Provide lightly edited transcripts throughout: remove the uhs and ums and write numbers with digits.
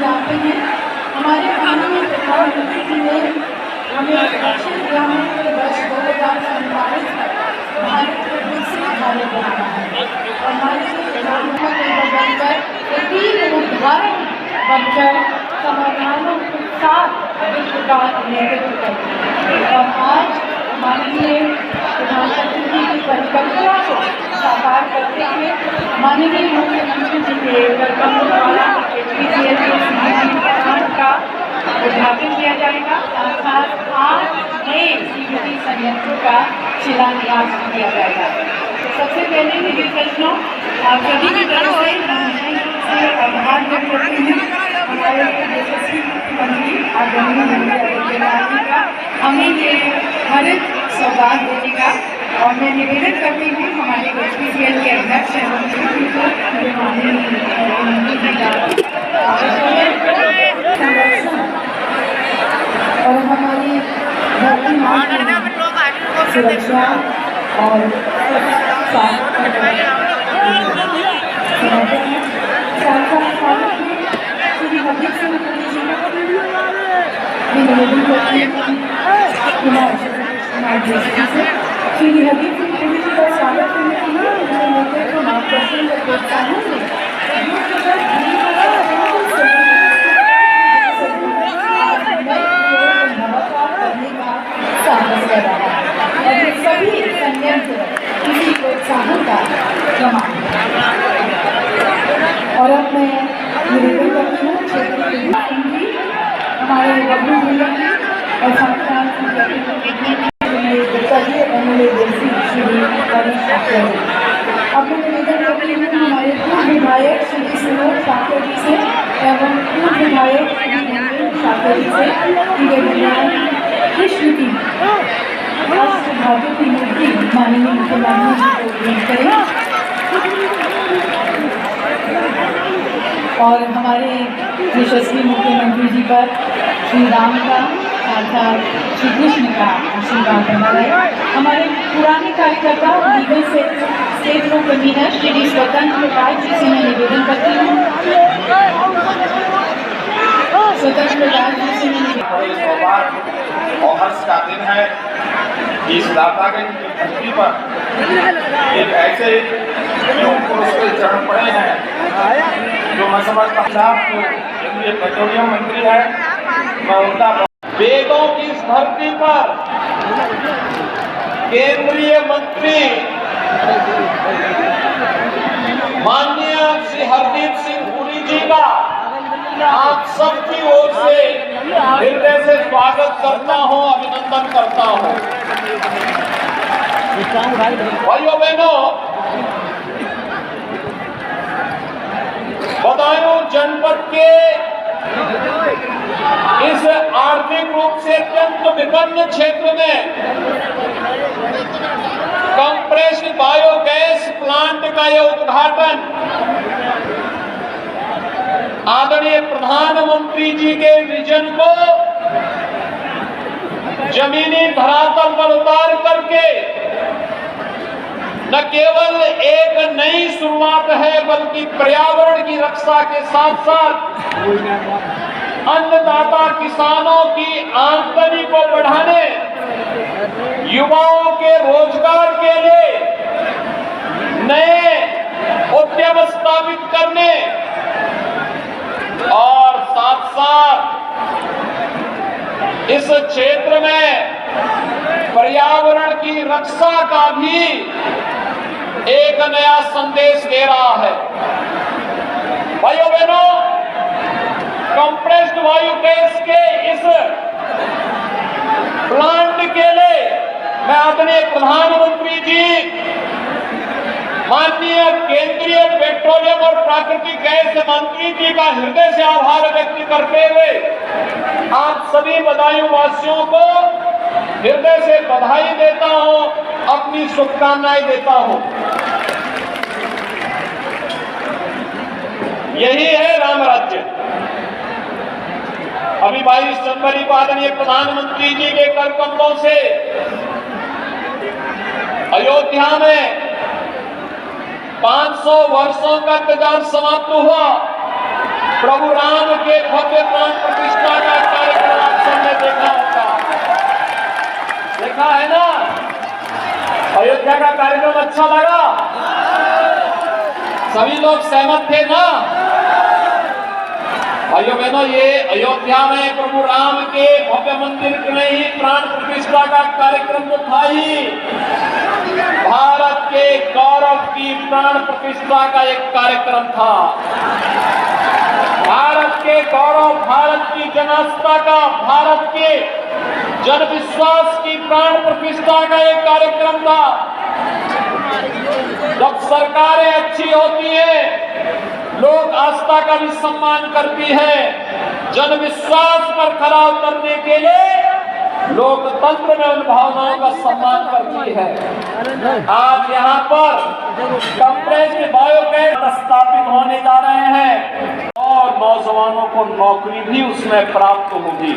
जानते हैं हमारे माननीय प्रधानमंत्री जी ने हमें लक्ष्य दिया है कि वर्ष 2047 तक भारत को विकसित भारत बनाना है और माननीय प्रधानमंत्री को बनकर एक उदाहरण बनकर समाधानों के साथ विश्व का नेतृत्व करें। और आज माननीय प्रधानमंत्री जी की परिकल्पना को साकार करते हुए माननीय मुख्यमंत्री जी के कर्तव्य द्वारा HPCL के CBT का उद्घाटन किया जाएगा। साथ साथ 8 नए CBT संयंत्रों का शिलान्यास किया जाएगा। तो सबसे पहले मेरे सज्जनों आप सभी की तरफ से आभार व्यक्त करते हैं हमारे यशस्वी मुख्यमंत्री आदरणीय योगी आदित्यनाथ जी का हमें ये हरित सौगात देने का। और मैं निवेदन करती हूँ हमारे HPCL के अध्यक्ष एवं मुख्यमंत्री का संरक्षण और हमारी धरती माँ की सुरक्षा और श्री हरदीप सिंह पुरी जी निवेदन करती श्री हरदीप सिंह पुरी जी का स्वागत करने के लिए उन्होंने नेतृत्व को मार्गदर्शन व प्रोत्साहन करने का साहस कर रहा है और ये सभी संयंत्र इसी प्रोत्साहन का प्रमाण है। और अब मैं निवेदन करती हूँ क्षेत्र के हमारे बबलू भैया जी और साथ साथ MLA जैसी श्री हरीश ठाकुर। अब मैं निवेदन करती हूँ हमारे पूर्व विधायक श्री सुनोद ठाकुर जी से एवं पूर्व विधायक श्री नरेंद्र ठाकुर जी से कि वे भगवान कृष्ण की अष्टधातु की मूर्ति माननीय मुख्यमंत्री जी को भेंट करें। और हमारे यशस्वी मुख्यमंत्री जी पर श्री राम का अर्थात श्री कृष्ण का आशीर्वाद बना रहे। हमारे पुराने कार्यकर्ता legal state no convener Shri Swatantra Prakash जी से मैं निवेदन करती हूँ और हर्ष का दिन है कि इस दातागंज की धरती पर एक ऐसे युग पुरुष के चरण पड़े हैं जो मैं समझता हूँ केंद्रीय पेट्रोलियम मंत्री है। मैं उनका वेदों की इस धरती पर केंद्रीय मंत्री माननीय श्री हरदीप सिंह पुरी जी का आप सबकी ओर से हृदय से स्वागत करता हूं, अभिनंदन करता हूं। भाइयों बहनों, बदायूं जनपद के इस आर्थिक रूप से अत्यंत विपन्न क्षेत्र में कंप्रेस्ड बायोगैस प्लांट का यह उद्घाटन आदरणीय प्रधानमंत्री जी के विजन को जमीनी धरातल पर उतार करके न केवल एक नई शुरुआत है बल्कि पर्यावरण की रक्षा के साथ साथ अन्नदाता किसानों की आमदनी को बढ़ाने, युवाओं के रोजगार के लिए नए उद्यम स्थापित करने और साथ साथ इस क्षेत्र में पर्यावरण की रक्षा का भी एक नया संदेश दे रहा है। भाइयों बहनों, कंप्रेस्ड वायु गैस के इस प्लांट के लिए मैं आदरणीय प्रधानमंत्री जी, माननीय केंद्रीय पेट्रोलियम और प्राकृतिक गैस मंत्री जी का हृदय से आभार व्यक्त करते हुए आप सभी बदायूं वासियों को हृदय से बधाई देता हूं, अपनी शुभकामनाएं देता हूं। यही है राम राज्य। अभी 22 जनवरी को आदरणीय प्रधानमंत्री जी के कर कमलों से अयोध्या में 500 वर्षों का इंतजार समाप्त हुआ। प्रभु राम के भव्य प्राण प्रतिष्ठा का कार्यक्रम आप सबने देखा होगा, देखा है ना? अयोध्या का कार्यक्रम अच्छा लगा? सभी लोग सहमत थे ना? भाइयों बहनों, ये अयोध्या में प्रभु राम के भव्य मंदिर में ही प्राण प्रतिष्ठा का कार्यक्रम तो था ही, भारत के गौरव की प्राण प्रतिष्ठा का एक कार्यक्रम था। भारत के गौरव, भारत की जनआस्था का, भारत के जन विश्वास की प्राण प्रतिष्ठा का एक कार्यक्रम था। जब सरकारें अच्छी होती है, लोक आस्था का भी सम्मान करती है, जन विश्वास पर खरा उतरने के लिए लोकतंत्र में उन भावनाओं का सम्मान करती है। आज यहाँ पर कंप्रेस्ड बायोगैस स्थापित होने जा रहे हैं और नौजवानों को नौकरी भी उसमें प्राप्त होगी।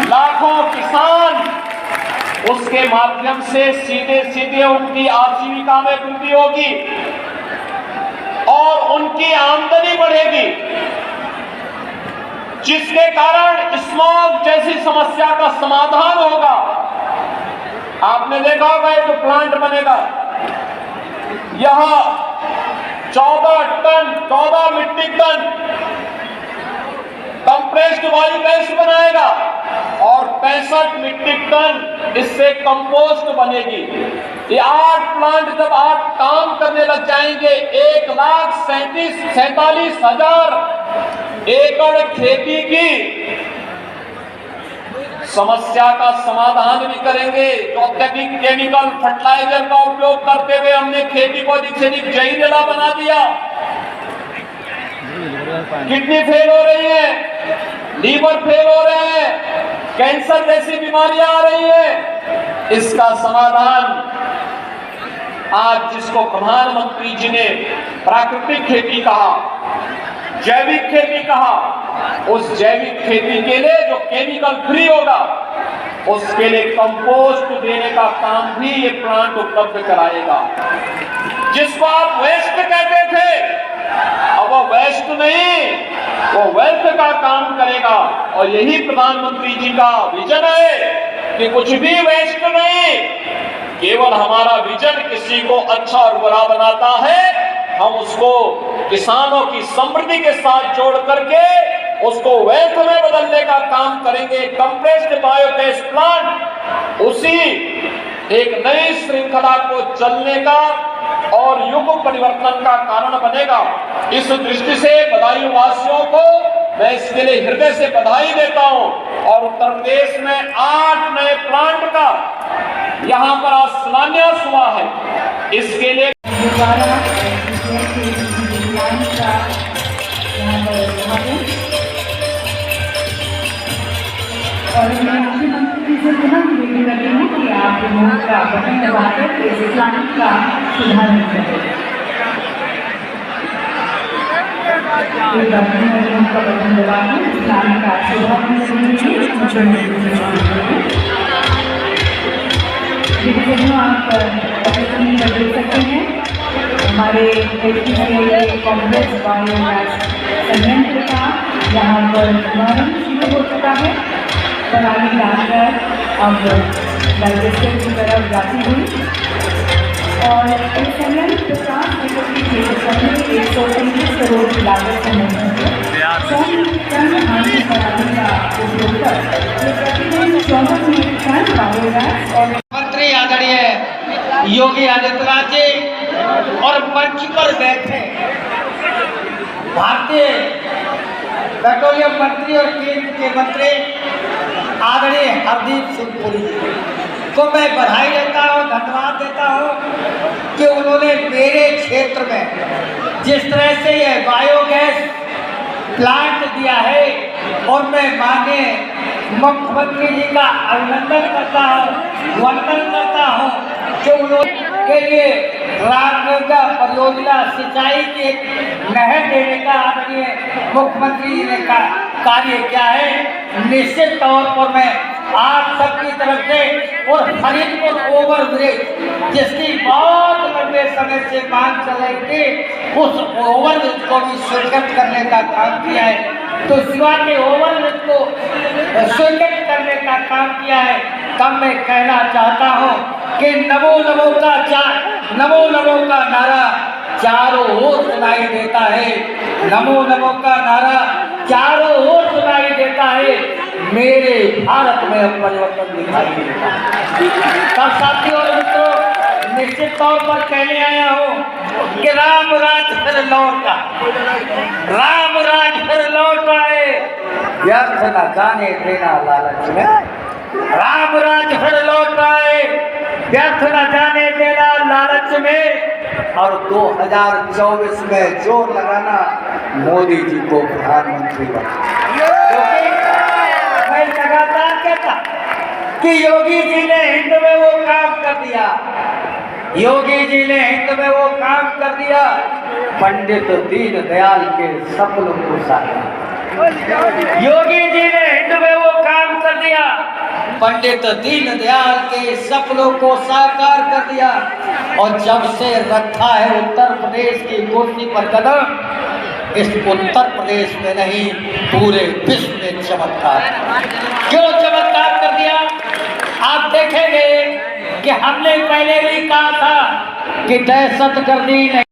लाखों किसान उसके माध्यम से सीधे सीधे उनकी आजीविका में वृद्धि होगी और उनकी आमदनी बढ़ेगी, जिसके कारण स्मॉग जैसी समस्या का समाधान होगा। आपने देखा होगा एक प्लांट बनेगा, यह 14 मीट्रिक टन कंप्रेस्ड बायोगैस बनाएगा और 65 मीट्रिक टन इससे कंपोस्ट बनेगी। ये 8 प्लांट जब आप काम करने लग जाएंगे, 1,47,000 एकड़ खेती की समस्या का समाधान भी करेंगे। जो अत्यधिक केमिकल फर्टिलाइजर का उपयोग करते हुए हमने खेती को अधिक से अधिक जहरीला बना दिया, किडनी फेल हो रही है, लीवर फेल हो रहे हैं, कैंसर जैसी बीमारियां आ रही है। इसका समाधान आज जिसको प्रधानमंत्री जी ने प्राकृतिक खेती कहा, जैविक खेती कहा, उस जैविक खेती के लिए जो केमिकल फ्री होगा, उसके लिए कंपोस्ट देने का काम भी ये प्लांट उपलब्ध कराएगा। जिसको आप वेस्ट कहते थे, अब वो वेस्ट नहीं, वो वेल्थ का काम करेगा। और यही प्रधानमंत्री जी का विजन है कि कुछ भी वेस्ट नहीं, केवल हमारा विजन किसी को अच्छा और बुरा बनाता है, हम उसको किसानों की समृद्धि के साथ जोड़ करके उसको वेल्थ में बदलने का काम करेंगे। कंप्रेस्ड बायोगैस प्लांट उसी एक नई श्रृंखला को चलने का और युग परिवर्तन का कारण बनेगा। इस दृष्टि से बदायूं वासियों को मैं इसके लिए हृदय से बधाई देता हूं और उत्तर प्रदेश में 8 नए प्लांट का यहाँ पर आज शिलान्यास हुआ है। इसके लिए और मैं मुख्यमंत्री जी से पुनः निवेदन करती हूँ कि आप रिमोट का बटन दबाकर इस प्लांट का सुधार करें। रिमोट का बटन दबाकर प्लांट का सुधार आप देख सकते हैं। हमारे कांग्रेस बायोगैस संयंत्र का यहाँ पर शुभारंभ शुरू हो चुका है। पराली डालकर अब डाइजेस्टर की तरफ जाती हुई और इस संयंत्र 50 लीटर की क्षेत्रफल में 133 करोड़ की लागत से पराली का उपयोग कर प्रतिदिन 14 मीट्रिक टन बायोगैस और मंत्री आदरणीय योगी आदित्यनाथ जी और मंच पर बैठे भारतीय पेट्रोलियम मंत्री और केंद्र के मंत्री आदरणीय हरदीप सिंह पुरी जी को मैं बधाई देता हूँ, धन्यवाद देता हूँ कि उन्होंने मेरे क्षेत्र में जिस तरह से यह बायोगैस प्लांट दिया है और मैं माननीय मुख्यमंत्री जी का अभिनंदन करता हूँ, वंदन करता हूँ कि उन्होंने लिए रामगंगा परियोजना सिंचाई की नहर देने का आदरणीय मुख्यमंत्री जी ने कार्य किया है। निश्चित तौर पर मैं आप सबकी तरफ से और फरीदपुर ओवर ब्रिज जिसकी बहुत लंबे समय से मांग चल रही थी, उस ओवर ब्रिज को भी स्वीकृत करने का काम किया है। तो सिवा के ओवर ब्रिज को स्वीकृत करने का काम किया है। तब मैं कहना चाहता हूँ कि नमो नमो का नारा चारों ओर सुनाई देता है। नमो नमो का नारा चारों ओर सुनाई देता है। मेरे भारत में अब परिवर्तन दिखाई देता है। तब साथियों और मित्रों, निश्चित तौर पर कहने आया हूँ कि राम राज फिर लौटा, राम राज फिर लौट आए, व्यर्थ न जाने देना लालच में। राम राज फिर लौट आए, व्यर्थ न जाने देना लालच में। और 2024 में जोर लगाना मोदी जी को प्रधानमंत्री बनाना। मैं लगातार कहता कि योगी जी ने हिंद में वो काम कर दिया, योगी जी ने हिंद में वो काम कर दिया, पंडित दीनदयाल के सपनों को साकार। योगी जी ने हिंद में वो काम कर दिया, पंडित दीनदयाल के सपनों को साकार कर दिया। और जब से रखा है उत्तर प्रदेश की कुर्सी पर कदम, इस उत्तर प्रदेश में नहीं पूरे विश्व में चमत्कार। क्यों चमत्कार कर दिया? आप देखेंगे कि हमने पहले भी कहा था कि दहशतगर्दी नहीं